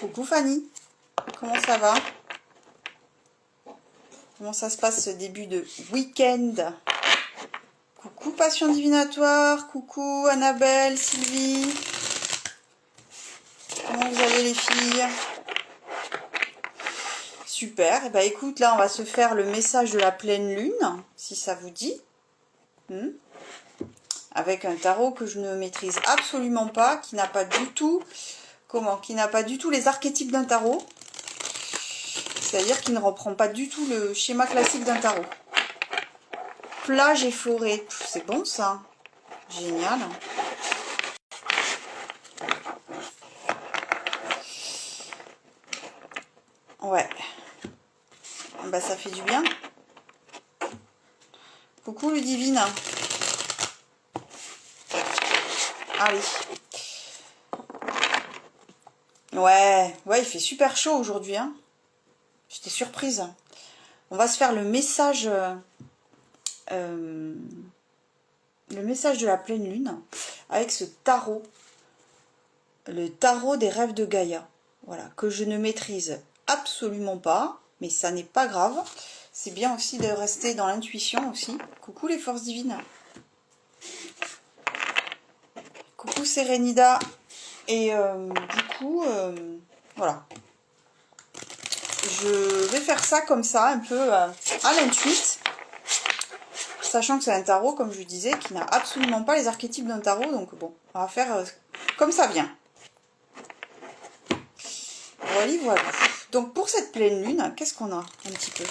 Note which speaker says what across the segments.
Speaker 1: Coucou Fanny, comment ça va? Comment ça se passe ce début de week-end? Coucou Passion Divinatoire, coucou Annabelle, Sylvie. Comment vous allez les filles? Super, et bah écoute, là on va se faire le message de la pleine lune, si ça vous dit. Avec un tarot que je ne maîtrise absolument pas, qui n'a pas du tout... Qui n'a pas du tout les archétypes d'un tarot. C'est-à-dire qu'il ne reprend pas du tout le schéma classique d'un tarot. Plage et forêt, c'est bon ça. Génial. Ouais. Bah ça fait du bien. Coucou Ludivine. Allez. Ouais, il fait super chaud aujourd'hui. Hein. J'étais surprise. On va se faire le message de la pleine lune avec ce tarot. Le tarot des rêves de Gaïa. Voilà, que je ne maîtrise absolument pas, mais ça n'est pas grave. C'est bien aussi de rester dans l'intuition aussi. Coucou les forces divines. Coucou Sérénida. Et du coup, voilà. Je vais faire ça comme ça, un peu à l'intuite. Sachant que c'est un tarot, comme je disais, qui n'a absolument pas les archétypes d'un tarot. Donc bon, on va faire comme ça vient. Voilà. Donc pour cette pleine lune, qu'est-ce qu'on a un petit peu?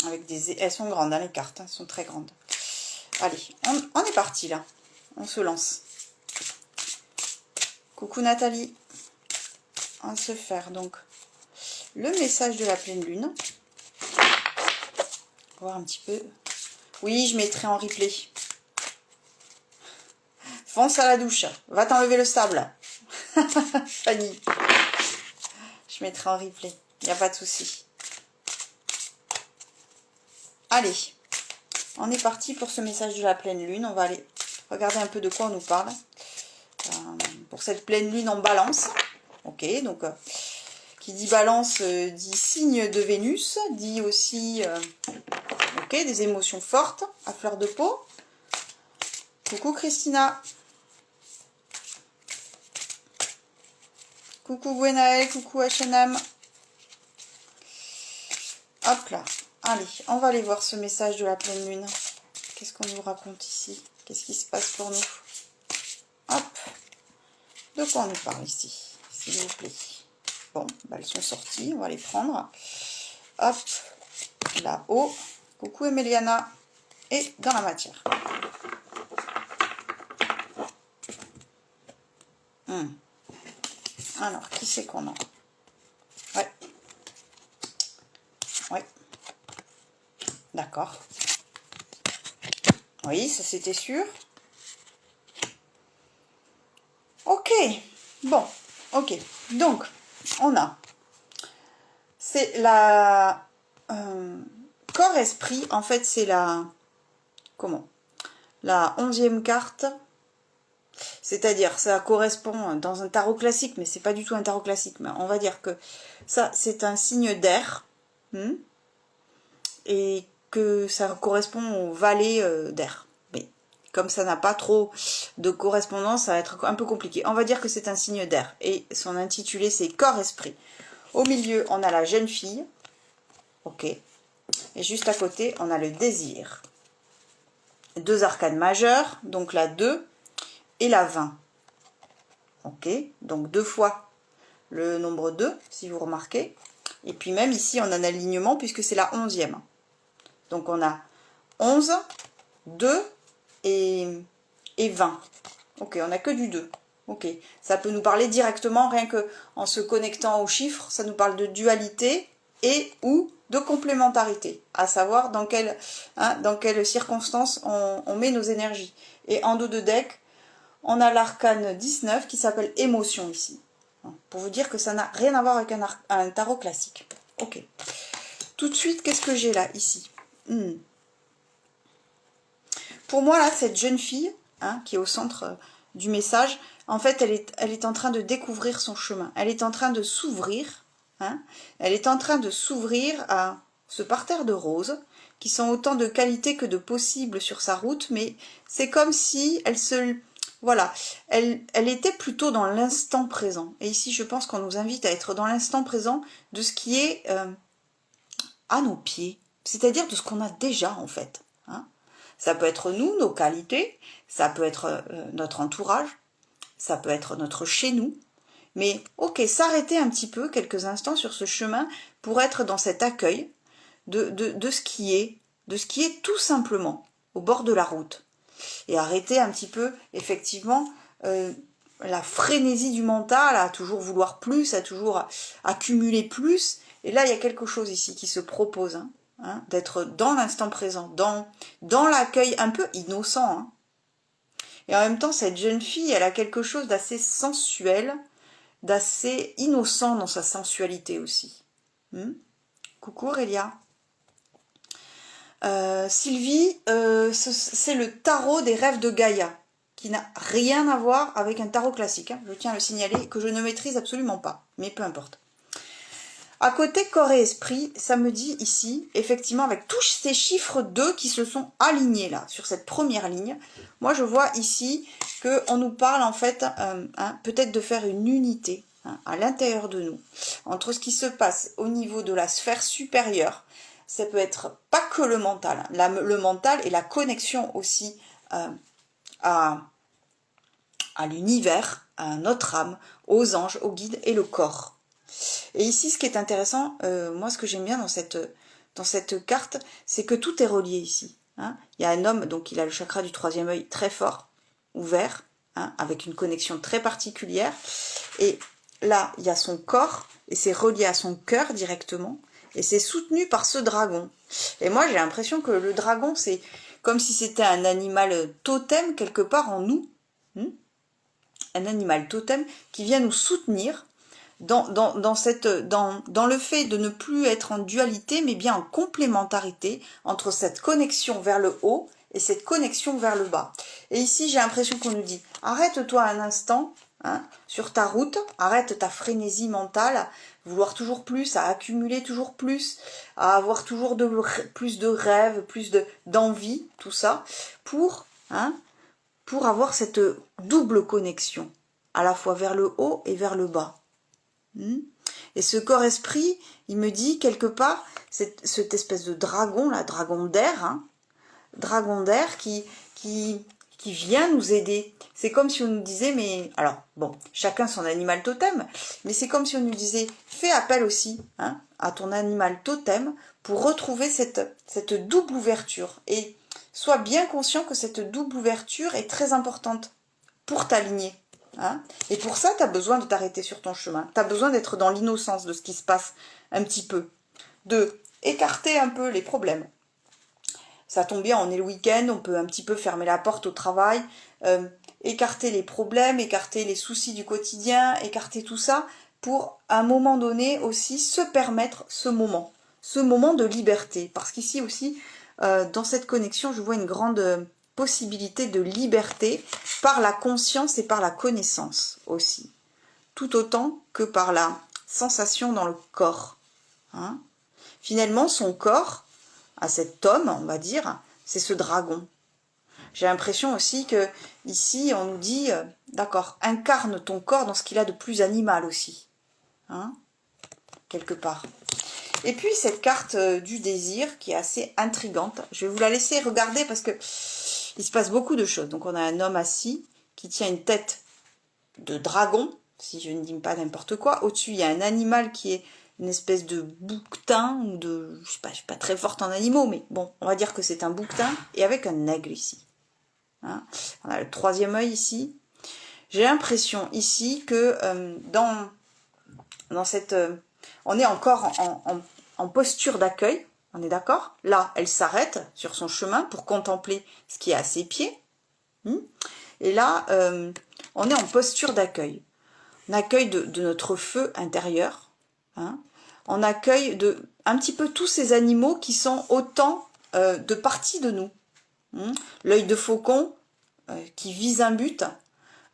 Speaker 1: Avec des... Elles sont grandes, hein, les cartes, hein, elles sont très grandes. Allez, on est parti là. On se lance. Coucou Nathalie. On va se faire donc le message de la pleine lune. Voir un petit peu. Oui, je mettrai en replay. Fonce à la douche. Va t'enlever le sable. Fanny. Je mettrai en replay. Il n'y a pas de souci. Allez. On est parti pour ce message de la pleine lune. On va aller regarder un peu de quoi on nous parle. Pour cette pleine lune en balance. Ok, donc qui dit balance dit signe de Vénus. Dit aussi ok, des émotions fortes à fleur de peau. Coucou Christina. Coucou Gwenaël, coucou H&M. Hop là. Allez, on va aller voir ce message de la pleine lune. Qu'est-ce qu'on nous raconte ici? Qu'est-ce qui se passe pour nous? Hop. De quoi on nous parle ici, s'il vous plaît? Bon, bah elles sont sorties, on va les prendre. Hop, là-haut. Coucou Emiliana. Et dans la matière. Alors, qui c'est qu'on a? Ouais. D'accord. Oui, ça c'était sûr. Ok. Bon, ok. Donc, on a... C'est la... corps-esprit, en fait, c'est la... Comment? La 11e carte. C'est-à-dire, ça correspond dans un tarot classique, mais c'est pas du tout un tarot classique. Mais on va dire que ça, c'est un signe d'air. Et que ça correspond au valet d'air. Mais comme ça n'a pas trop de correspondance, ça va être un peu compliqué. On va dire que c'est un signe d'air. Et son intitulé, c'est corps-esprit. Au milieu, on a la jeune fille. Ok. Et juste à côté, on a le désir. Deux arcanes majeures, donc la 2 et la 20. Ok, donc 2 fois le nombre 2, si vous remarquez. Et puis même ici, on a un alignement puisque c'est la 11e. Donc on a 11, 2 et 20. Ok, on n'a que du 2. Ok, ça peut nous parler directement, rien que en se connectant aux chiffres, ça nous parle de dualité et ou de complémentarité, à savoir dans quelles circonstances on met nos énergies. Et en dos de deck, on a l'arcane 19 qui s'appelle émotion ici. Pour vous dire que ça n'a rien à voir avec un tarot classique. Ok. Tout de suite, qu'est-ce que j'ai là, ici? Pour moi, là, cette jeune fille, hein, qui est au centre du message, en fait, elle est en train de découvrir son chemin. Elle est en train de s'ouvrir. Hein, elle est en train de s'ouvrir à ce parterre de roses, qui sont autant de qualités que de possibles sur sa route, mais c'est comme si elle se... Voilà, elle était plutôt dans l'instant présent. Et ici, je pense qu'on nous invite à être dans l'instant présent de ce qui est à nos pieds, c'est-à-dire de ce qu'on a déjà, en fait. Hein. Ça peut être nous, nos qualités, ça peut être notre entourage, ça peut être notre chez nous, mais ok, s'arrêter un petit peu, quelques instants sur ce chemin pour être dans cet accueil de ce qui est tout simplement au bord de la route. Et arrêter un petit peu, effectivement, la frénésie du mental, à toujours vouloir plus, à toujours accumuler plus. Et là, il y a quelque chose ici qui se propose, hein, d'être dans l'instant présent, dans l'accueil un peu innocent. Hein. Et en même temps, cette jeune fille, elle a quelque chose d'assez sensuel, d'assez innocent dans sa sensualité aussi. Coucou Aurélia. Sylvie, c'est le tarot des rêves de Gaïa, qui n'a rien à voir avec un tarot classique. Hein, je tiens à le signaler, que je ne maîtrise absolument pas, mais peu importe. À côté corps et esprit, ça me dit ici, effectivement, avec tous ces chiffres 2 qui se sont alignés là, sur cette première ligne, moi je vois ici qu'on nous parle en fait, peut-être de faire une unité à l'intérieur de nous, entre ce qui se passe au niveau de la sphère supérieure. Ça peut être pas que le mental, le mental et la connexion aussi à l'univers, à notre âme, aux anges, aux guides et le corps. Et ici, ce qui est intéressant, moi ce que j'aime bien dans cette carte, c'est que tout est relié ici. Hein. Il y a un homme, donc il a le chakra du troisième œil très fort, ouvert, hein, avec une connexion très particulière. Et là, il y a son corps, et c'est relié à son cœur directement. Et c'est soutenu par ce dragon. Et moi, j'ai l'impression que le dragon, c'est comme si c'était un animal totem quelque part en nous. Un animal totem qui vient nous soutenir dans le fait de ne plus être en dualité, mais bien en complémentarité entre cette connexion vers le haut et cette connexion vers le bas. Et ici, j'ai l'impression qu'on nous dit, arrête-toi un instant, hein, sur ta route, arrête ta frénésie mentale, vouloir toujours plus, à accumuler toujours plus, à avoir toujours plus de rêves, plus d'envie, tout ça, pour avoir cette double connexion, à la fois vers le haut et vers le bas. Et ce corps-esprit, il me dit quelque part, cette espèce de dragon, là, dragon d'air qui vient nous aider. C'est comme si on nous disait, mais alors bon, chacun son animal totem, mais c'est comme si on nous disait, fais appel aussi à ton animal totem pour retrouver cette double ouverture. Et sois bien conscient que cette double ouverture est très importante pour t'aligner. Hein, et pour ça, tu as besoin de t'arrêter sur ton chemin. Tu as besoin d'être dans l'innocence de ce qui se passe un petit peu. De écarter un peu les problèmes. Ça tombe bien, on est le week-end, on peut un petit peu fermer la porte au travail, écarter les problèmes, écarter les soucis du quotidien, écarter tout ça, pour à un moment donné aussi se permettre ce moment de liberté. Parce qu'ici aussi, dans cette connexion, je vois une grande possibilité de liberté par la conscience et par la connaissance aussi. Tout autant que par la sensation dans le corps. Hein. Finalement, son corps, à cet homme, on va dire, c'est ce dragon. J'ai l'impression aussi que ici, on nous dit, d'accord, incarne ton corps dans ce qu'il a de plus animal aussi. Hein, quelque part. Et puis cette carte du désir qui est assez intrigante. Je vais vous la laisser regarder parce que il se passe beaucoup de choses. Donc on a un homme assis qui tient une tête de dragon, si je ne dis pas n'importe quoi. Au-dessus, il y a un animal qui est une espèce de bouquetin, ou de... Je suis pas très forte en animaux, mais bon, on va dire que c'est un bouquetin, et avec un aigle ici. Hein, on a le troisième œil ici. J'ai l'impression ici que dans cette... on est encore en posture d'accueil, on est d'accord? Là, elle s'arrête sur son chemin pour contempler ce qui est à ses pieds. Et là, on est en posture d'accueil. On accueille de notre feu intérieur. Hein. On accueille un petit peu tous ces animaux qui sont autant de parties de nous. L'œil de faucon qui vise un but.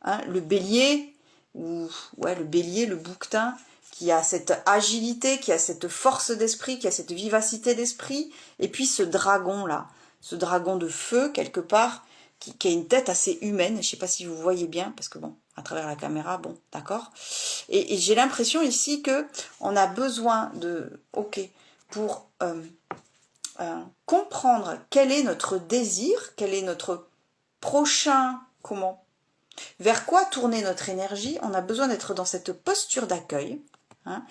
Speaker 1: Hein, le bélier, ou ouais, le bélier, le bouquetin, qui a cette agilité, qui a cette force d'esprit, qui a cette vivacité d'esprit. Et puis ce dragon-là, ce dragon de feu, quelque part, qui a une tête assez humaine. Je ne sais pas si vous voyez bien, parce que bon, à travers la caméra, bon, d'accord. Et j'ai l'impression ici que on a besoin de, ok, pour comprendre quel est notre désir, quel est notre prochain, comment, vers quoi tourner notre énergie. On a besoin d'être dans cette posture d'accueil, hein,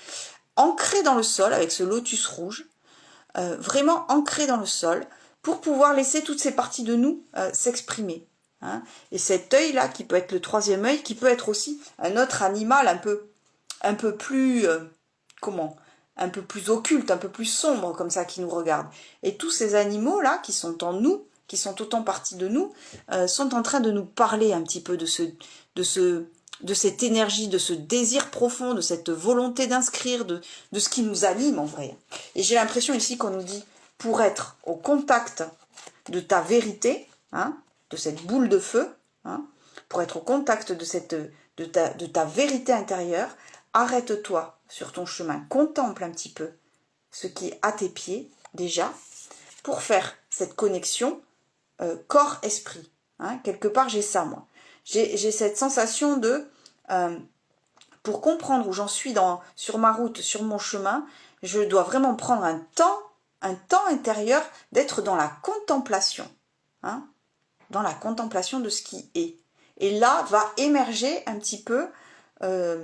Speaker 1: ancré dans le sol avec ce lotus rouge, vraiment ancré dans le sol, pour pouvoir laisser toutes ces parties de nous s'exprimer. Hein. Et cet œil-là, qui peut être le troisième œil, qui peut être aussi un autre animal un peu plus, comment, un peu plus occulte, un peu plus sombre, comme ça, qui nous regarde. Et tous ces animaux-là, qui sont en nous, qui sont autant partie de nous, sont en train de nous parler un petit peu de cette énergie, de ce désir profond, de cette volonté d'inscrire, de ce qui nous anime en vrai. Et j'ai l'impression ici qu'on nous dit, pour être au contact de ta vérité, hein, de cette boule de feu, hein, pour être au contact de ta vérité intérieure, arrête-toi sur ton chemin, contemple un petit peu ce qui est à tes pieds déjà, pour faire cette connexion corps-esprit. Hein. Quelque part, j'ai ça, moi. J'ai cette sensation de, pour comprendre où j'en suis sur ma route, sur mon chemin, je dois vraiment prendre un temps intérieur d'être dans la contemplation. Hein, dans la contemplation de ce qui est. Et là, va émerger un petit peu ça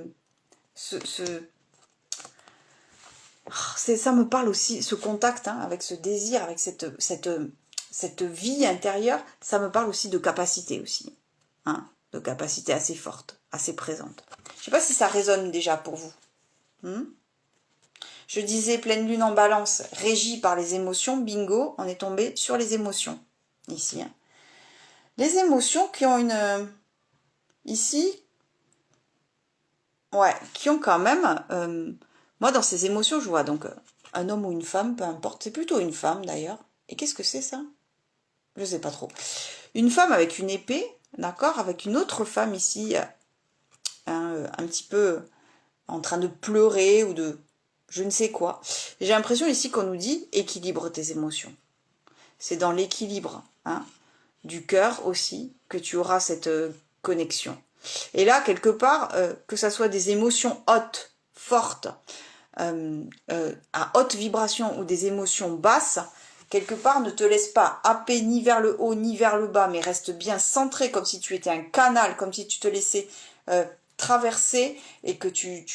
Speaker 1: me parle aussi, ce contact hein, avec ce désir, avec cette vie intérieure, ça me parle aussi de capacité aussi. Hein, de capacité assez forte, assez présente. Je ne sais pas si ça résonne déjà pour vous. Je disais pleine lune en balance, régie par les émotions, bingo, on est tombé sur les émotions. Ici. Hein. Les émotions qui ont ici, ouais, qui ont quand même... moi, dans ces émotions, je vois donc un homme ou une femme, peu importe. C'est plutôt une femme, d'ailleurs. Et qu'est-ce que c'est, ça? Je ne sais pas trop. Une femme avec une épée, d'accord? Avec une autre femme ici, un petit peu en train de pleurer ou de je ne sais quoi. J'ai l'impression ici qu'on nous dit « équilibre tes émotions ». C'est dans l'équilibre hein, du cœur aussi que tu auras cette connexion. Et là, quelque part, que ça soit des émotions hautes, fortes, à haute vibration ou des émotions basses, quelque part ne te laisse pas happer ni vers le haut ni vers le bas, mais reste bien centré comme si tu étais un canal, comme si tu te laissais traverser et que tu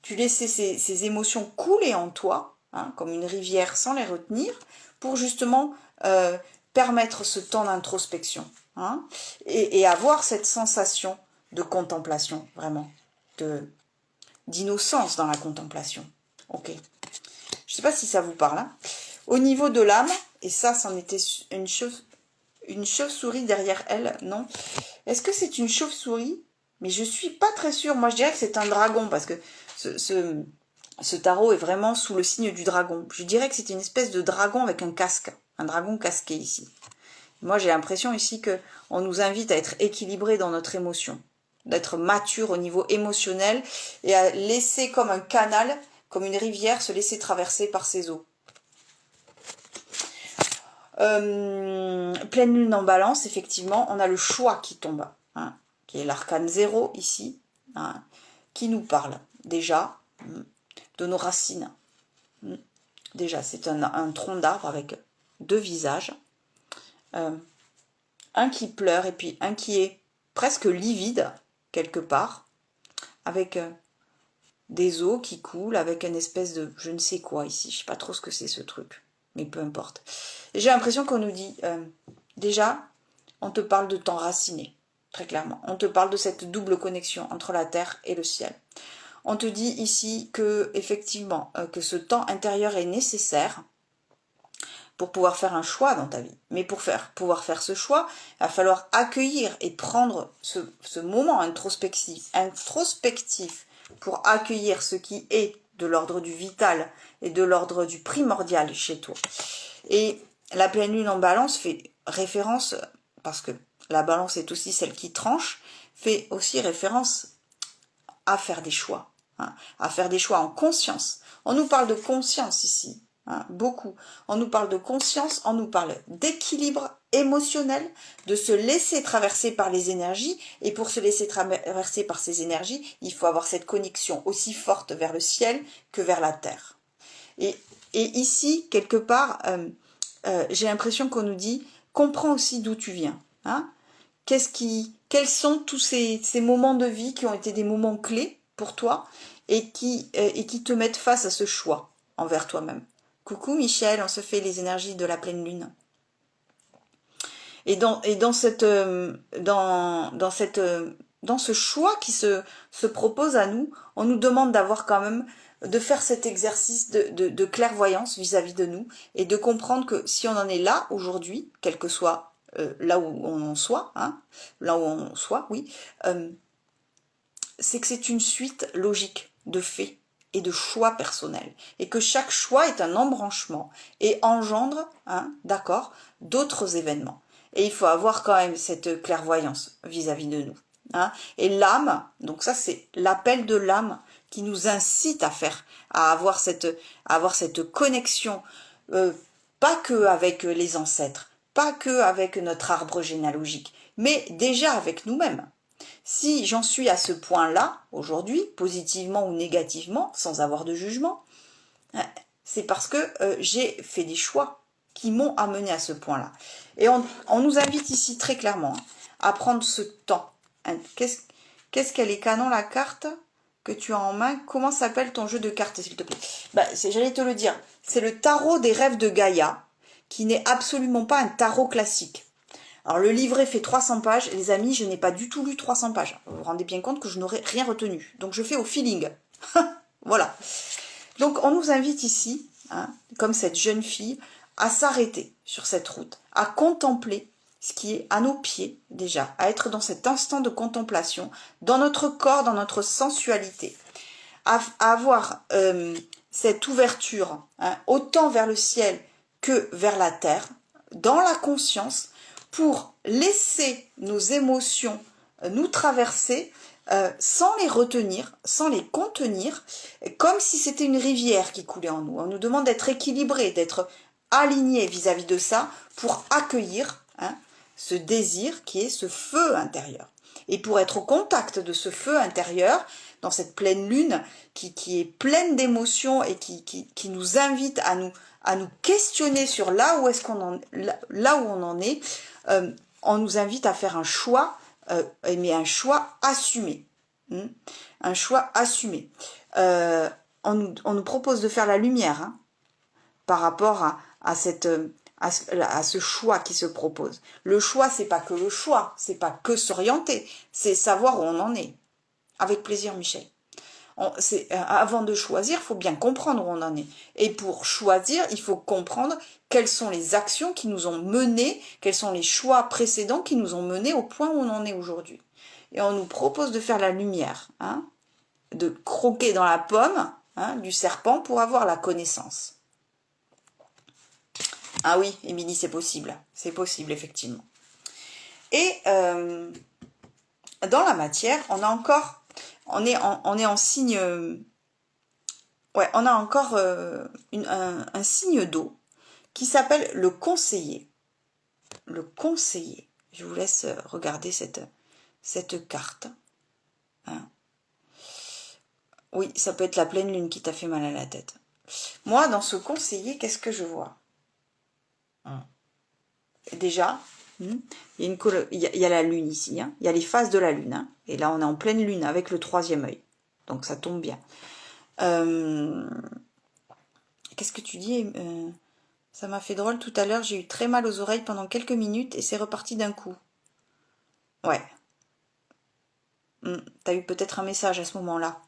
Speaker 1: laissais ces émotions couler en toi, hein, comme une rivière sans les retenir, pour justement permettre ce temps d'introspection hein, et avoir cette sensation de contemplation, vraiment, d'innocence dans la contemplation. Ok. Je ne sais pas si ça vous parle. Hein. Au niveau de l'âme, et ça, c'en était une chauve-souris derrière elle, non. Est-ce que c'est une chauve-souris? Mais je suis pas très sûre. Moi, je dirais que c'est un dragon, parce que ce tarot est vraiment sous le signe du dragon. Je dirais que c'est une espèce de dragon avec un casque. Un dragon casqué ici. Moi, j'ai l'impression ici qu'on nous invite à être équilibré dans notre émotion. D'être mature au niveau émotionnel et à laisser comme un canal, comme une rivière, se laisser traverser par ses eaux. Pleine lune en balance, effectivement, on a le choix qui tombe, hein, qui est l'arcane 0 ici, hein, qui nous parle déjà de nos racines. Déjà, c'est un tronc d'arbre avec deux visages, un qui pleure et puis un qui est presque livide, quelque part, avec des eaux qui coulent, avec une espèce de je ne sais quoi ici, je ne sais pas trop ce que c'est ce truc, mais peu importe. J'ai l'impression qu'on nous dit, déjà, on te parle de t'enraciner, très clairement. On te parle de cette double connexion entre la terre et le ciel. On te dit ici que, effectivement, que ce temps intérieur est nécessaire pour pouvoir faire un choix dans ta vie. Mais pour pouvoir faire ce choix, il va falloir accueillir et prendre ce moment introspectif pour accueillir ce qui est de l'ordre du vital et de l'ordre du primordial chez toi. Et la pleine lune en balance fait référence, parce que la balance est aussi celle qui tranche, fait aussi référence à faire des choix, hein, à faire des choix en conscience. On nous parle de conscience ici, hein, beaucoup. On nous parle de conscience, on nous parle d'équilibre émotionnel, de se laisser traverser par les énergies, et pour se laisser traverser par ces énergies, il faut avoir cette connexion aussi forte vers le ciel que vers la terre. Et ici, quelque part, j'ai l'impression qu'on nous dit, comprends aussi d'où tu viens, hein. Quels sont tous ces moments de vie qui ont été des moments clés pour toi et qui te mettent face à ce choix envers toi-même. Coucou Michel, on se fait les énergies de la pleine lune. Et dans ce choix qui se propose à nous, on nous demande d'avoir quand même, de faire cet exercice de clairvoyance vis-à-vis de nous et de comprendre que si on en est là aujourd'hui, quel que soit là où on en soit, hein, là où on soit, oui, c'est que c'est une suite logique de faits et de choix personnels, et que chaque choix est un embranchement et engendre, hein, d'accord, d'autres événements. Et il faut avoir quand même cette clairvoyance vis-à-vis de nous. Hein. Et l'âme, donc ça c'est l'appel de l'âme qui nous incite à avoir cette connexion, pas que avec les ancêtres, pas que avec notre arbre généalogique, mais déjà avec nous-mêmes. Si j'en suis à ce point-là, aujourd'hui, positivement ou négativement, sans avoir de jugement, c'est parce que j'ai fait des choix qui m'ont amené à ce point-là. Et on nous invite ici très clairement à prendre ce temps. Qu'est-ce qu'elle est canon, la carte que tu as en main? Comment s'appelle ton jeu de cartes, s'il te plaît? J'allais te le dire, c'est le tarot des rêves de Gaïa, qui n'est absolument pas un tarot classique. Alors le livret fait 300 pages, les amis, je n'ai pas du tout lu 300 pages. Vous vous rendez bien compte que je n'aurais rien retenu. Donc je fais au feeling. Voilà. Donc on nous invite ici, hein, comme cette jeune fille, à s'arrêter sur cette route, à contempler ce qui est à nos pieds déjà, à être dans cet instant de contemplation, dans notre corps, dans notre sensualité, à avoir cette ouverture, hein, autant vers le ciel que vers la terre, dans la conscience, pour laisser nos émotions nous traverser sans les retenir, sans les contenir, comme si c'était une rivière qui coulait en nous. On nous demande d'être équilibré, d'être aligné vis-à-vis de ça pour accueillir, hein, ce désir qui est ce feu intérieur. Et pour être au contact de ce feu intérieur, dans cette pleine lune qui est pleine d'émotions et qui nous invite à nous questionner sur là où on en est, on nous invite à faire un choix, mais un choix assumé. Un choix assumé. On nous propose de faire la lumière, hein, par rapport à ce choix qui se propose. Le choix, c'est pas que le choix, c'est pas que s'orienter, c'est savoir où on en est. Avec plaisir, Michel. Avant de choisir, il faut bien comprendre où on en est. Et pour choisir, il faut comprendre quelles sont les actions qui nous ont menés, quels sont les choix précédents qui nous ont menés au point où on en est aujourd'hui. Et on nous propose de faire la lumière, hein, de croquer dans la pomme, hein, du serpent pour avoir la connaissance. Ah oui, Émilie, c'est possible, effectivement. Et dans la matière, on est en signe, ouais, on a encore un signe d'eau qui s'appelle le conseiller. Le conseiller. Je vous laisse regarder cette carte. Hein. Oui, ça peut être la pleine lune qui t'a fait mal à la tête. Moi, dans ce conseiller, qu'est-ce que je vois? Déjà, il y a la lune ici, hein, il y a les phases de la lune, hein, et là on est en pleine lune avec le troisième œil, donc ça tombe bien. Qu'est-ce que tu dis? Ça m'a fait drôle tout à l'heure, j'ai eu très mal aux oreilles pendant quelques minutes et c'est reparti d'un coup. Ouais. T'as eu peut-être un message à ce moment-là,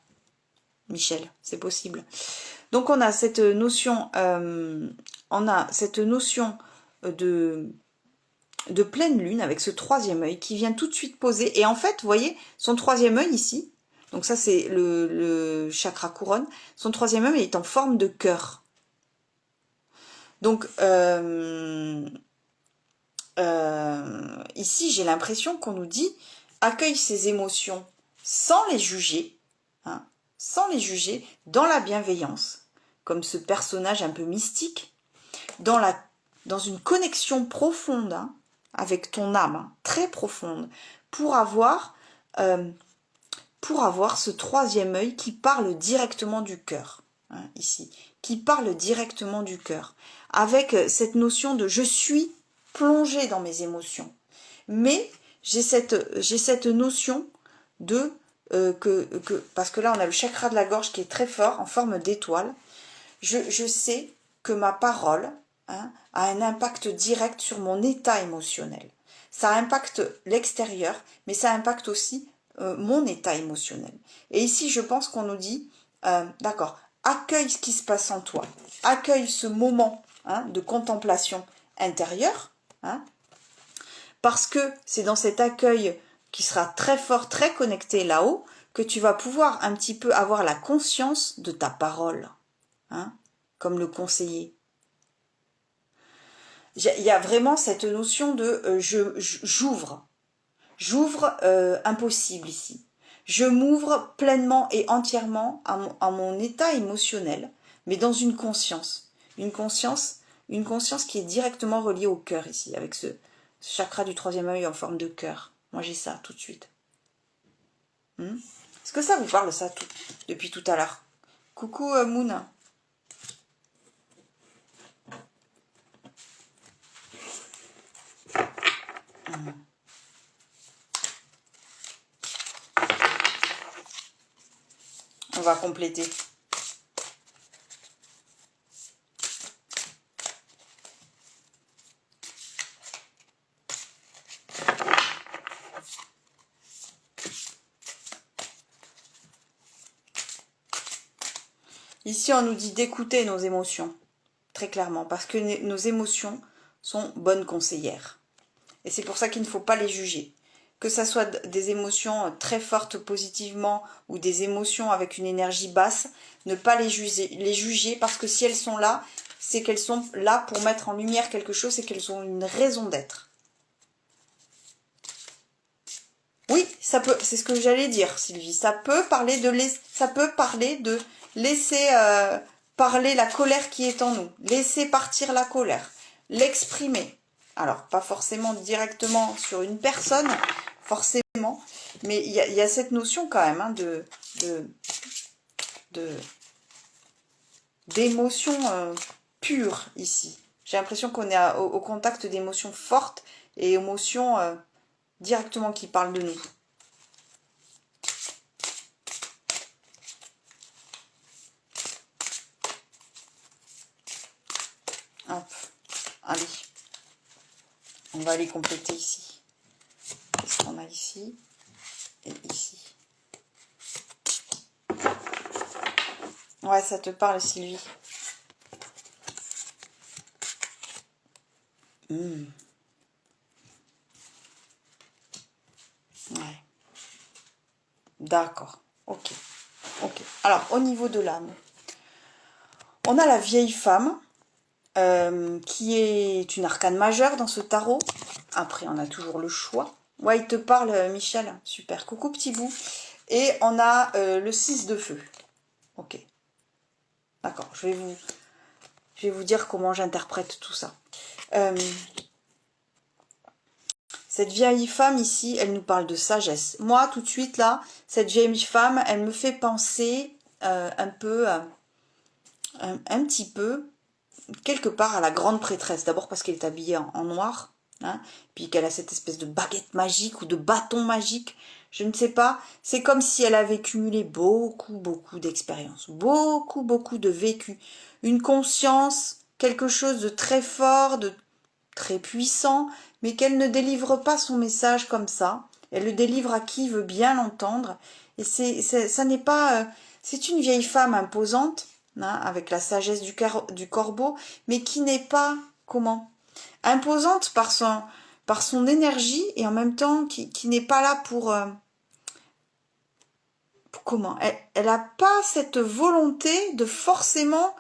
Speaker 1: Michel, c'est possible. Donc on a cette notion, de pleine lune avec ce troisième œil qui vient tout de suite poser. Et en fait, vous voyez, son troisième œil ici, donc ça c'est le chakra couronne, son troisième œil est en forme de cœur. Donc, ici, j'ai l'impression qu'on nous dit accueille ces émotions sans les juger, hein, sans les juger, dans la bienveillance, comme ce personnage un peu mystique, dans une connexion profonde, hein, avec ton âme, hein, très profonde, pour avoir ce troisième œil qui parle directement du cœur, hein, ici, qui parle directement du cœur, avec cette notion de je suis plongé dans mes émotions. Mais j'ai cette notion de parce que là on a le chakra de la gorge qui est très fort en forme d'étoile. Je sais que ma parole, hein, a un impact direct sur mon état émotionnel. Ça impacte l'extérieur, mais ça impacte aussi mon état émotionnel. Et ici, je pense qu'on nous dit, d'accord, accueille ce qui se passe en toi, accueille ce moment, hein, de contemplation intérieure, hein, parce que c'est dans cet accueil qui sera très fort, très connecté là-haut, que tu vas pouvoir un petit peu avoir la conscience de ta parole, hein, comme le conseiller. Il y a vraiment cette notion de j'ouvre. J'ouvre impossible ici. Je m'ouvre pleinement et entièrement à mon état émotionnel, mais dans une conscience. Une conscience qui est directement reliée au cœur ici, avec ce chakra du troisième œil en forme de cœur. Moi j'ai ça tout de suite. Est-ce que ça vous parle ça depuis tout à l'heure? Coucou Moon. On va compléter. Ici, on nous dit d'écouter nos émotions, très clairement, parce que nos émotions sont bonnes conseillères. Et c'est pour ça qu'il ne faut pas les juger. Que ça soit des émotions très fortes positivement ou des émotions avec une énergie basse, ne pas les juger parce que si elles sont là, c'est qu'elles sont là pour mettre en lumière quelque chose et qu'elles ont une raison d'être. Oui, ça peut, c'est ce que j'allais dire, Sylvie. Ça peut parler de laisser parler la colère qui est en nous, laisser partir la colère, l'exprimer. Alors, pas forcément directement sur une personne, forcément, mais il y a cette notion quand même, hein, d'émotion pure ici. J'ai l'impression qu'on est au contact d'émotions fortes et émotions directement qui parlent de nous. Hop, allez. On va aller compléter ici. Qu'est-ce qu'on a ici et ici? Ouais, ça te parle, Sylvie. Ouais. D'accord. Ok. Ok. Alors, au niveau de l'âme, on a la vieille femme qui est une arcane majeure dans ce tarot. Après, on a toujours le choix. Ouais, il te parle, Michel. Super. Coucou, petit bout. Et on a le 6 de feu. Ok. D'accord. Je vais vous dire comment j'interprète tout ça. Cette vieille femme ici, elle nous parle de sagesse. Moi, tout de suite, là, cette vieille femme, elle me fait penser un petit peu, quelque part à la grande prêtresse. D'abord parce qu'elle est habillée en noir, hein, puis qu'elle a cette espèce de baguette magique ou de bâton magique, je ne sais pas. C'est comme si elle avait cumulé beaucoup, beaucoup d'expériences, beaucoup, beaucoup de vécu. Une conscience, quelque chose de très fort, de très puissant, mais qu'elle ne délivre pas son message comme ça. Elle le délivre à qui veut bien l'entendre. Et ça n'est pas... c'est une vieille femme imposante, hein, avec la sagesse du corbeau, mais qui n'est pas... Comment? Imposante par son énergie et en même temps qui n'est pas là pour comment? Elle n'a pas cette volonté de forcément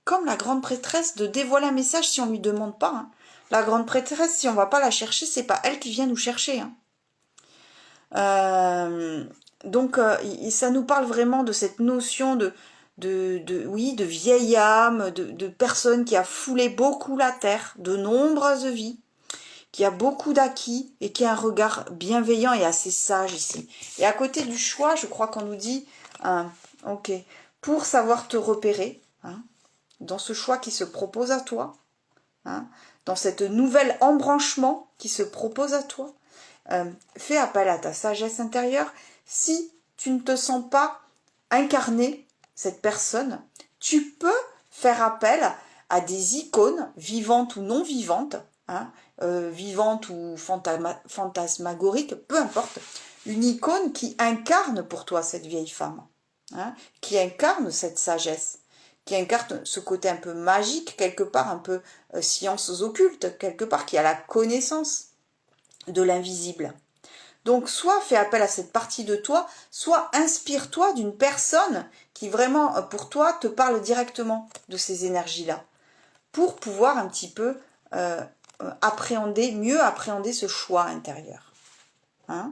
Speaker 1: comme la grande prêtresse, de dévoiler un message si on lui demande pas. Hein. La grande prêtresse, si on va pas la chercher, c'est pas elle qui vient nous chercher. Hein. Donc, ça nous parle vraiment de cette notion oui, de vieille âme, de personne qui a foulé beaucoup la terre, de nombreuses vies, qui a beaucoup d'acquis et qui a un regard bienveillant et assez sage ici. Et à côté du choix, je crois qu'on nous dit, ok, pour savoir te repérer, hein, dans ce choix qui se propose à toi, hein, dans cette nouvelle embranchement qui se propose à toi, fais appel à ta sagesse intérieure. Si tu ne te sens pas incarner cette personne, tu peux faire appel à des icônes, vivantes ou non vivantes, hein, vivantes ou fantasmagoriques, peu importe, une icône qui incarne pour toi cette vieille femme, hein, qui incarne cette sagesse, qui incarne ce côté un peu magique, quelque part, un peu sciences occultes, quelque part, qui a la connaissance de l'invisible. Donc, soit fais appel à cette partie de toi, soit inspire-toi d'une personne qui vraiment, pour toi, te parle directement de ces énergies-là, pour pouvoir un petit peu mieux appréhender ce choix intérieur. Hein?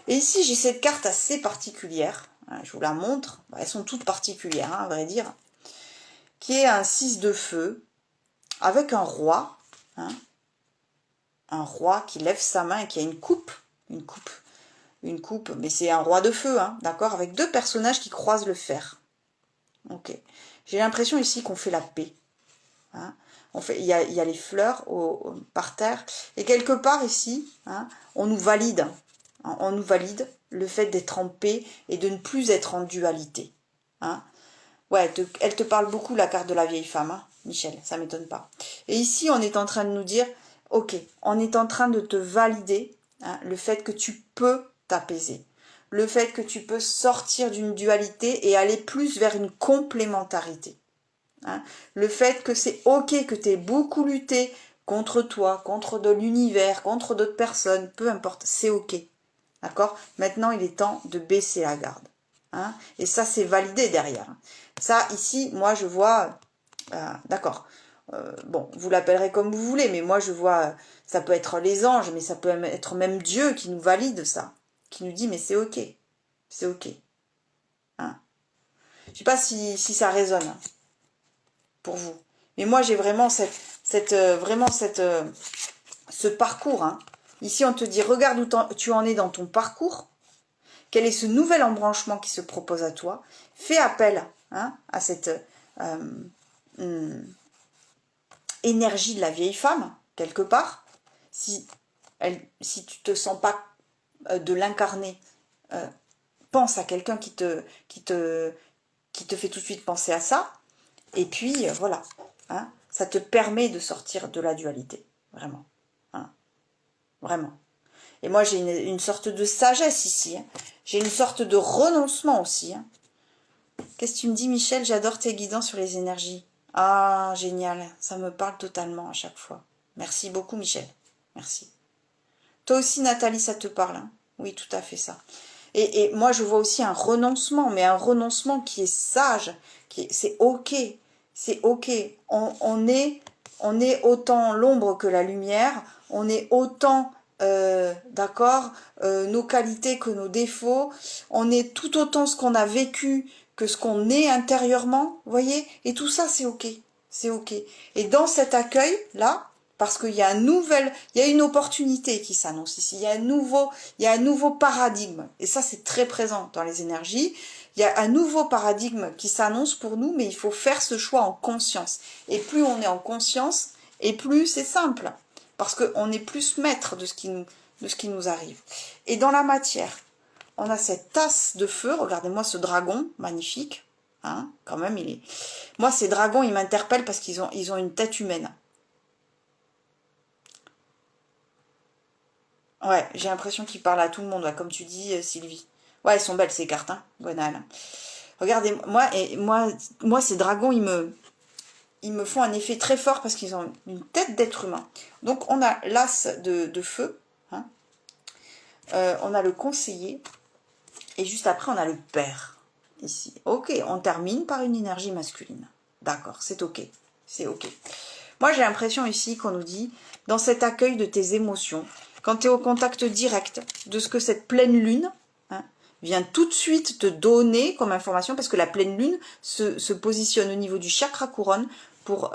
Speaker 1: Et ici, j'ai cette carte assez particulière, hein, je vous la montre, elles sont toutes particulières, hein, à vrai dire, qui est un 6 de feu, avec un roi, hein, un roi qui lève sa main et qui a une coupe, mais c'est un roi de feu, hein, d'accord, avec deux personnages qui croisent le fer. Ok. J'ai l'impression ici qu'on fait la paix. Hein. Il y a les fleurs par terre, et quelque part ici, hein, on nous valide. Hein, on nous valide le fait d'être en paix et de ne plus être en dualité. Hein. Ouais, elle te parle beaucoup, la carte de la vieille femme, hein, Michel, ça m'étonne pas. Et ici, on est en train de nous dire, ok, on est en train de te valider, hein, le fait que tu peux t'apaiser, le fait que tu peux sortir d'une dualité et aller plus vers une complémentarité. Hein, le fait que c'est ok que tu aies beaucoup lutté contre toi, contre de l'univers, contre d'autres personnes, peu importe, c'est ok. D'accord? Maintenant, il est temps de baisser la garde. Hein, et ça, c'est validé derrière. Ça, ici, moi, je vois... d'accord. Bon, vous l'appellerez comme vous voulez, mais moi, je vois... ça peut être les anges, mais ça peut être même Dieu qui nous valide ça. Qui nous dit, mais c'est ok. C'est ok. Hein. Je ne sais pas si ça résonne hein, pour vous. Mais moi, j'ai vraiment ce parcours. Hein. Ici, on te dit, regarde où tu en es dans ton parcours. Quel est ce nouvel embranchement qui se propose à toi? Fais appel hein, à cette énergie de la vieille femme, quelque part. Si tu te sens pas de l'incarner, pense à quelqu'un qui te fait tout de suite penser à ça. Et puis, voilà. Hein, ça te permet de sortir de la dualité. Vraiment. Hein, vraiment. Et moi, j'ai une sorte de sagesse ici. Hein. J'ai une sorte de renoncement aussi. Hein. Qu'est-ce que tu me dis, Michel? J'adore tes guidants sur les énergies. Ah, génial. Ça me parle totalement à chaque fois. Merci beaucoup, Michel. Merci. Toi aussi, Nathalie, ça te parle. Hein? Oui, tout à fait ça. Et moi, je vois aussi un renoncement, mais un renoncement qui est sage. C'est ok. C'est ok. On est autant l'ombre que la lumière. On est autant... d'accord, nos qualités que nos défauts, on est tout autant ce qu'on a vécu que ce qu'on est intérieurement, vous voyez, et tout ça c'est ok, c'est ok. Et dans cet accueil là, parce qu'il y a il y a une opportunité qui s'annonce ici, il y a un nouveau paradigme, et ça c'est très présent dans les énergies. Il y a un nouveau paradigme qui s'annonce pour nous, mais il faut faire ce choix en conscience. Et plus on est en conscience, et plus c'est simple. Parce qu'on est plus maître de ce qui nous arrive. Et dans la matière, on a cette tasse de feu. Regardez-moi ce dragon, magnifique. Hein, quand même, moi, ces dragons, ils m'interpellent parce qu'ils ont une tête humaine. Ouais, j'ai l'impression qu'ils parlent à tout le monde, ouais, comme tu dis, Sylvie. Ouais, elles sont belles, ces cartes, hein, Gwenal. Regardez, moi, ces dragons, ils me font un effet très fort parce qu'ils ont une tête d'être humain. Donc, on a l'as de feu. Hein. On a le conseiller. Et juste après, on a le père. Ici. Ok, on termine par une énergie masculine. D'accord, c'est ok. C'est ok. Moi, j'ai l'impression ici qu'on nous dit, dans cet accueil de tes émotions, quand tu es au contact direct de ce que cette pleine lune hein, vient tout de suite te donner comme information, parce que la pleine lune se positionne au niveau du chakra couronne pour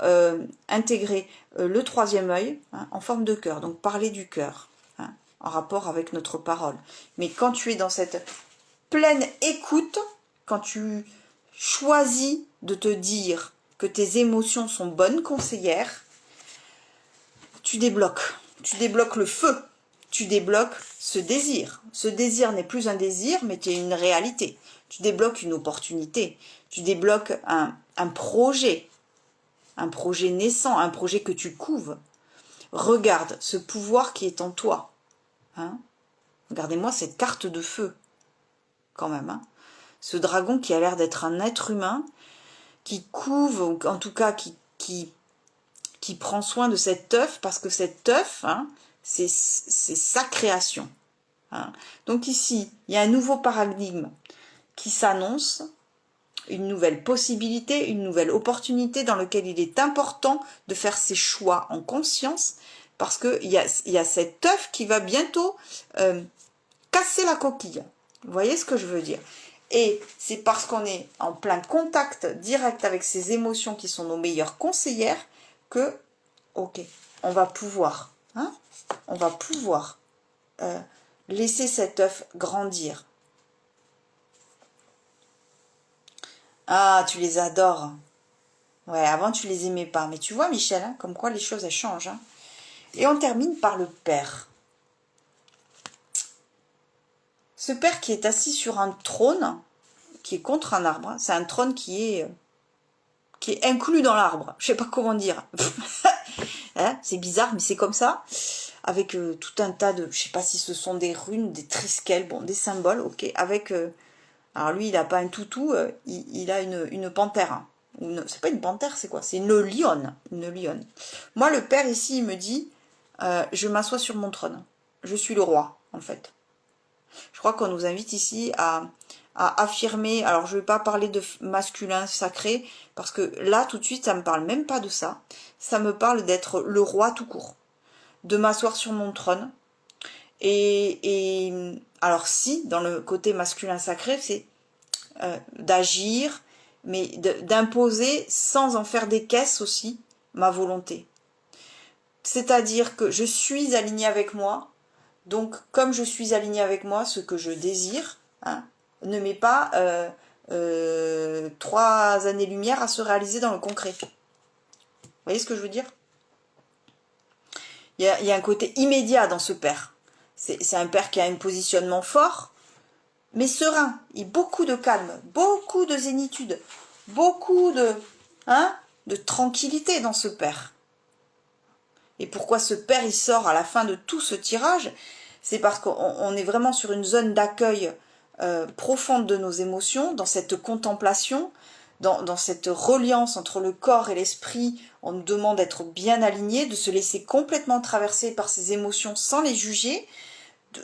Speaker 1: intégrer le troisième œil hein, en forme de cœur, donc parler du cœur, hein, en rapport avec notre parole. Mais quand tu es dans cette pleine écoute, quand tu choisis de te dire que tes émotions sont bonnes conseillères, tu débloques le feu, tu débloques ce désir. Ce désir n'est plus un désir, mais qui est une réalité. Tu débloques une opportunité, tu débloques un projet naissant, un projet que tu couves. Regarde ce pouvoir qui est en toi. Hein. Regardez-moi cette carte de feu, quand même. Hein. Ce dragon qui a l'air d'être un être humain, qui couve, ou en tout cas qui prend soin de cet œuf, parce que cet œuf, hein, c'est sa création. Hein. Donc ici, il y a un nouveau paradigme qui s'annonce, une nouvelle possibilité, une nouvelle opportunité dans laquelle il est important de faire ses choix en conscience, parce qu'il y a cet œuf qui va bientôt casser la coquille. Vous voyez ce que je veux dire? Et c'est parce qu'on est en plein contact direct avec ces émotions qui sont nos meilleures conseillères que, ok, on va pouvoir, hein, on va pouvoir laisser cet œuf grandir. Ah, tu les adores. Ouais, avant tu les aimais pas. Mais tu vois, Michel, hein, comme quoi les choses, elles changent. Hein. Et on termine par le père. Ce père qui est assis sur un trône, qui est contre un arbre. Hein, c'est un trône qui est inclus dans l'arbre. Je sais pas comment dire. Hein, c'est bizarre, mais c'est comme ça. Avec tout un tas de... Je sais pas si ce sont des runes, des triskel, bon, des symboles, ok. Avec... alors lui, il n'a pas un toutou, il a une panthère. Hein. C'est pas une panthère, c'est quoi? C'est une lionne. Une lionne. Moi, le père ici, il me dit, je m'assois sur mon trône. Je suis le roi, en fait. Je crois qu'on nous invite ici à affirmer, alors je ne vais pas parler de masculin sacré, parce que là, tout de suite, ça ne me parle même pas de ça. Ça me parle d'être le roi tout court. De m'asseoir sur mon trône. Et alors si, dans le côté masculin sacré, c'est d'agir, mais d'imposer sans en faire des caisses aussi ma volonté. C'est-à-dire que je suis alignée avec moi, donc comme je suis alignée avec moi, ce que je désire, hein, ne met pas 3 années-lumière à se réaliser dans le concret. Vous voyez ce que je veux dire? Il y a un côté immédiat dans ce père. C'est un père qui a un positionnement fort, mais serein, et beaucoup de calme, beaucoup de zénitude, beaucoup de tranquillité dans ce père. Et pourquoi ce père il sort à la fin de tout ce tirage? C'est parce qu'on est vraiment sur une zone d'accueil profonde de nos émotions, dans cette contemplation, dans cette reliance entre le corps et l'esprit. On nous demande d'être bien alignés, de se laisser complètement traverser par ces émotions sans les juger,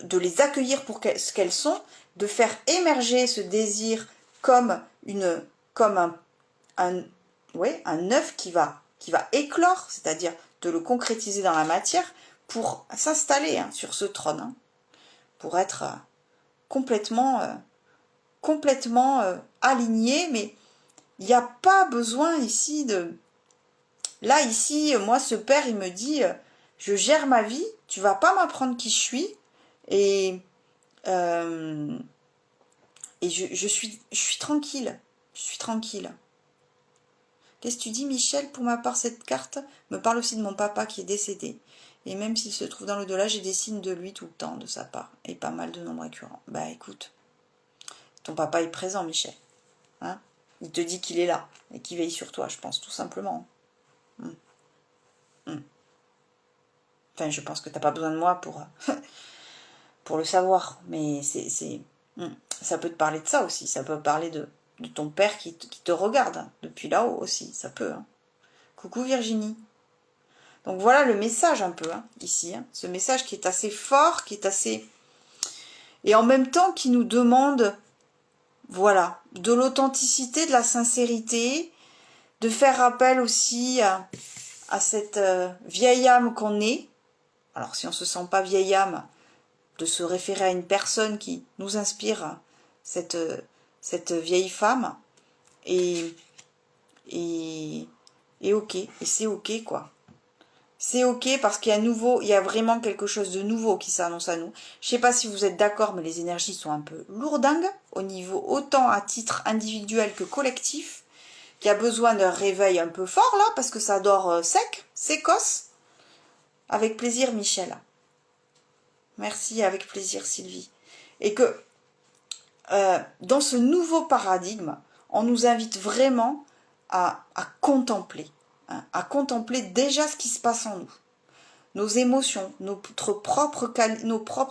Speaker 1: de les accueillir pour ce qu'elles sont, de faire émerger ce désir comme un œuf qui va éclore, c'est-à-dire de le concrétiser dans la matière pour s'installer hein, sur ce trône, hein, pour être complètement aligné, mais il n'y a pas besoin ici de... Là, ici, moi, ce père, il me dit, je gère ma vie, tu vas pas m'apprendre qui je suis, et je suis tranquille. Je suis tranquille. Qu'est-ce que tu dis, Michel? Pour ma part, cette carte me parle aussi de mon papa qui est décédé. Et même s'il se trouve dans l'au-delà, j'ai des signes de lui tout le temps, de sa part. Et pas mal de noms récurrents. Bah écoute, ton papa est présent, Michel. Hein, il te dit qu'il est là et qu'il veille sur toi, je pense, tout simplement. Enfin, je pense que t'as pas besoin de moi pour le savoir. Mais ça peut te parler de ça aussi. Ça peut parler de ton père qui te regarde hein, depuis là-haut aussi. Ça peut. Hein. Coucou Virginie. Donc voilà le message un peu hein, ici. Hein. Ce message qui est assez fort, qui est assez... Et en même temps qui nous demande, voilà, de l'authenticité, de la sincérité, de faire appel aussi à cette vieille âme qu'on est. Alors si on ne se sent pas vieille âme, de se référer à une personne qui nous inspire cette vieille femme. Et ok, et c'est ok quoi. C'est ok parce qu'il y a il y a vraiment quelque chose de nouveau qui s'annonce à nous. Je sais pas si vous êtes d'accord, mais les énergies sont un peu lourdingues au niveau autant à titre individuel que collectif. Qui a besoin d'un réveil un peu fort là parce que ça dort sec, sécosse. Avec plaisir Michel. Merci, avec plaisir Sylvie. Et que dans ce nouveau paradigme, on nous invite vraiment à contempler. Hein, à contempler déjà ce qui se passe en nous. Nos émotions, nos propres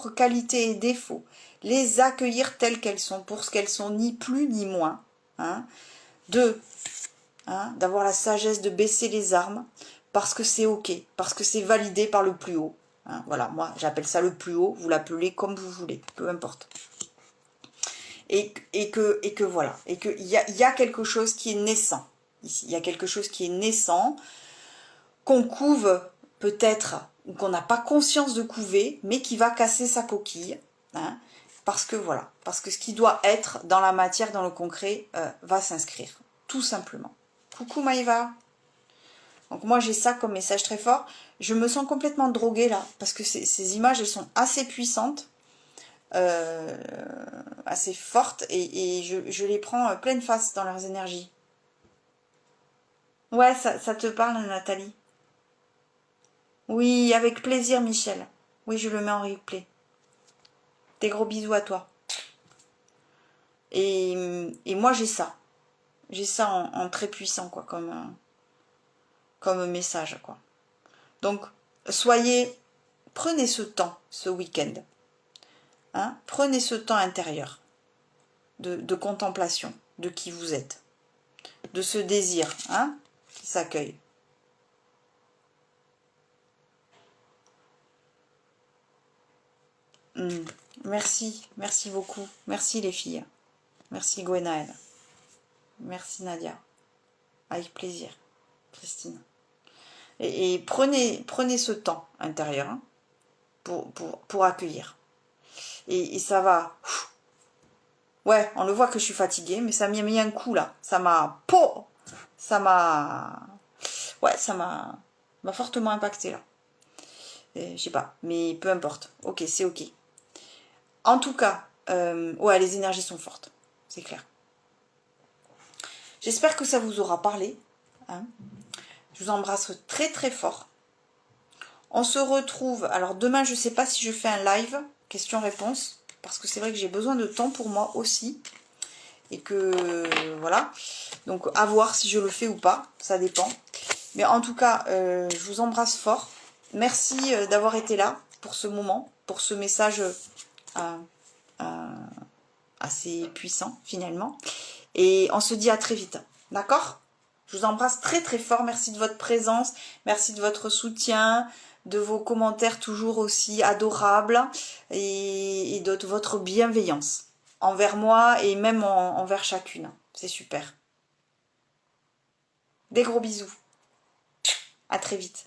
Speaker 1: qualités et défauts. Les accueillir telles qu'elles sont, pour ce qu'elles sont, ni plus ni moins. Hein, d'avoir la sagesse de baisser les armes, parce que c'est ok, parce que c'est validé par le plus haut. Hein, voilà, moi j'appelle ça le plus haut, vous l'appelez comme vous voulez, peu importe. Et que voilà, et qu'il y a quelque chose qui est naissant, ici, il y a quelque chose qui est naissant, qu'on couve peut-être, ou qu'on n'a pas conscience de couver, mais qui va casser sa coquille, hein, parce que voilà, parce que ce qui doit être dans la matière, dans le concret, va s'inscrire, tout simplement. Coucou Maïva. Donc moi j'ai ça comme message très fort. Je me sens complètement droguée là, parce que ces images elles sont assez puissantes, assez fortes, et je les prends pleine face dans leurs énergies. Ouais, ça te parle Nathalie? Oui, avec plaisir Michel. Oui, je le mets en replay. Des gros bisous à toi. Et moi j'ai ça. J'ai ça en très puissant quoi, comme message quoi. Donc prenez ce temps, ce week-end. Hein, prenez ce temps intérieur de contemplation de qui vous êtes, de ce désir hein, qui s'accueille. Merci, merci beaucoup. Merci les filles. Merci Gwenaël. Merci Nadia. Avec plaisir, Christine. Et prenez ce temps intérieur hein, pour accueillir. Et ça va. Ouais, on le voit que je suis fatiguée, mais ça m'a mis un coup là. Ça m'a... Ouais, ça m'a fortement impacté là. Je sais pas, mais peu importe. Ok, c'est ok. En tout cas, ouais, les énergies sont fortes. C'est clair. J'espère que ça vous aura parlé. Hein. Je vous embrasse très très fort. On se retrouve... Alors demain, je sais pas si je fais un live, question-réponse. Parce que c'est vrai que j'ai besoin de temps pour moi aussi. Et que... Voilà. Donc à voir si je le fais ou pas. Ça dépend. Mais en tout cas, je vous embrasse fort. Merci d'avoir été là pour ce moment. Pour ce message... assez puissant finalement. Et on se dit à très vite. D'accord? Je vous embrasse très très fort. Merci de votre présence. Merci de votre soutien. De vos commentaires toujours aussi adorables. Et de votre bienveillance. Envers moi et même envers chacune. C'est super. Des gros bisous. À très vite.